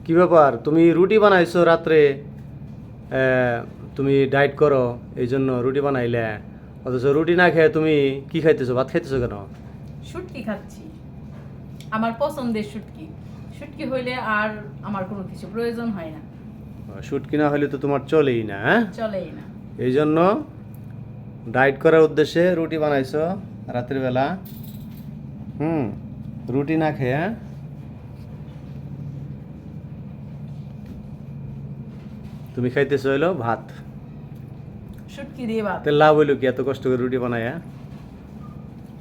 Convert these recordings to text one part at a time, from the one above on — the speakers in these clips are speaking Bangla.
কি ব্যাপার, তুমি রুটি বানাইছো রাত্রে? তুমি ডায়েট করো এই জন্য রুটি বানাইলে, অথচ রুটি না খেয়ে তুমি কি খাইতেছো, ভাত খাইতেছো কেন? শুটকি খাচ্ছি, আমার পছন্দের শুটকি। শুটকি হইলে আর আমার কোনো কিছু প্রয়োজন হয় না, শুটকি না হলে তো তোমার চলেই না, হ্যাঁ? চলেই না। এই জন্য ডায়েট করার উদ্দেশ্যে রুটি বানাইছো রাত্রিবেলা। রুটি না খেয়ে, হ্যাঁ? তুমি খাইতেছো হইলো ভাত। শুটকি দিয়ে ভাত। তো লাভ হইলো কি এত কষ্ট করে রুটি বানায়?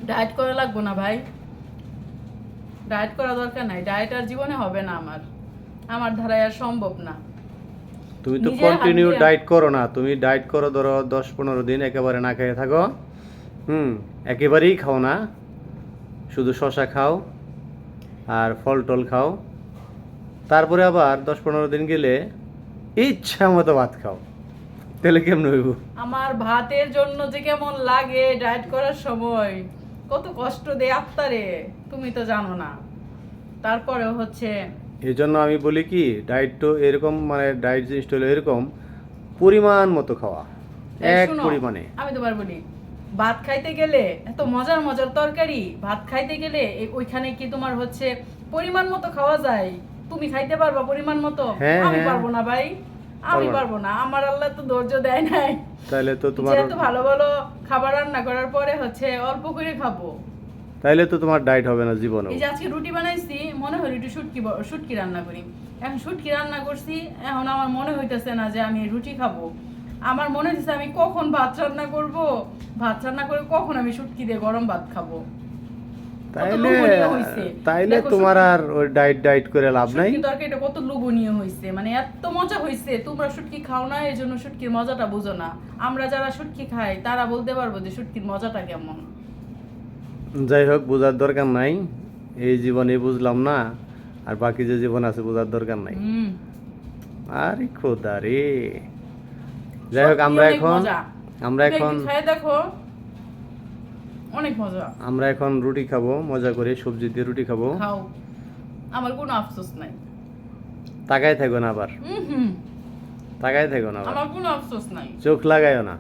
ডায়েট করা লাগবো না ভাই, ডায়েট করা দরকার নাই। ডায়েট আর জীবনে হবে না, আমার ধারায় আর সম্ভব না। তুমি তো নিজের হাত কন্টিনিউ দিয়ে- ডায়েট করো না, তুমি ডায়েট করো ধরো 10-15 দিন একেবারে না খেয়ে থাকো। একেবারেই খাও না, শুধু শশা খাও আর ফল টল খাও, তারপরে আবার 10-15 দিন গেলে ইচ্ছা মতো ভাত খাও, তাহলে কেমন হইব? আমার ভাতের জন্য যে কেমন লাগে ডায়েট করার সময়, কত কষ্ট দেয় আত্মারে, তুমি তো জানো না। তারপরে হচ্ছে এই জন্য আমি বলি কি, ডায়েট তো এরকম, মানে ডায়েট জিনিসটা হলো এরকম পরিমাণ মতো খাওয়া, এই এক শুনো, পরিমাণে। আমি তোমার বলি, ভাত খাইতে গেলে এত মজার মজার তরকারি, ভাত খাইতে গেলে ওইখানে কি তোমার হচ্ছে পরিমাণ মতো খাওয়া যায়? তুমি খাইতে পারবা পরিমাণ মতো? হ্যাঁ, আমি হ্যাঁ। পারবো না ভাই, আমি পারবা না। পারবো না। আমার আল্লাহ তো ধৈর্য দেয় নাই তাইলে তো তোমার যে এত ভালো ভালো খাবার রান্না করার পরে হচ্ছে অল্প করে খাবো। তাইলে তো তোমার ডায়েট হবে না জীবনেও। এই যে আজকে রুটি বানাইছি, মনে হলো একটু শুটকি রান্না করি। এখন শুটকি রান্না করছি, এখন আমার মনে হইতেছে না যে আমি রুটি খাবো। আমার মনে হচ্ছে আমি কখন ভাত রান্না করব, ভাত রান্না করে কখন আমি শুটকি দিয়ে গরম ভাত খাবো। কত তাইলে লোভনীয় হইছে। তাইলে দেখো তোমার শুটকি- আর ওই ডায়েট করে লাভ নাই। শুটকি তরকারিটা কত লোভনীয় হইছে, মানে এত মজা হইছে। তোমরা শুটকি খাও না, এই জন্য শুটকির মজাটা বুঝো না। আমরা যারা শুটকি খাই তারা বলতে পারবো যে শুটকির মজাটা কেমন। যাই হোক, বোঝার দরকার নাই, এই জীবনে বুঝলাম না, আর বাকি যে জীবন আছে বোঝার দরকার নাই। হুম। আরে খোদা রে। যাই হোক, সত্যি আমরা অনেক এখন মজা। আমরা তুমি এখন একদিন খেয়ে দেখো, অনেক মজা। আমরা এখন রুটি খাবো, মজা করে সবজি দিয়ে রুটি খাবো। খাও, আমার কোনো আফসোস নাই। তাকায় থাকো না আবার, হুম, তাকায় থাকো না আবার, আমার কোনো আফসোস নাই। চোখ লাগাইও না।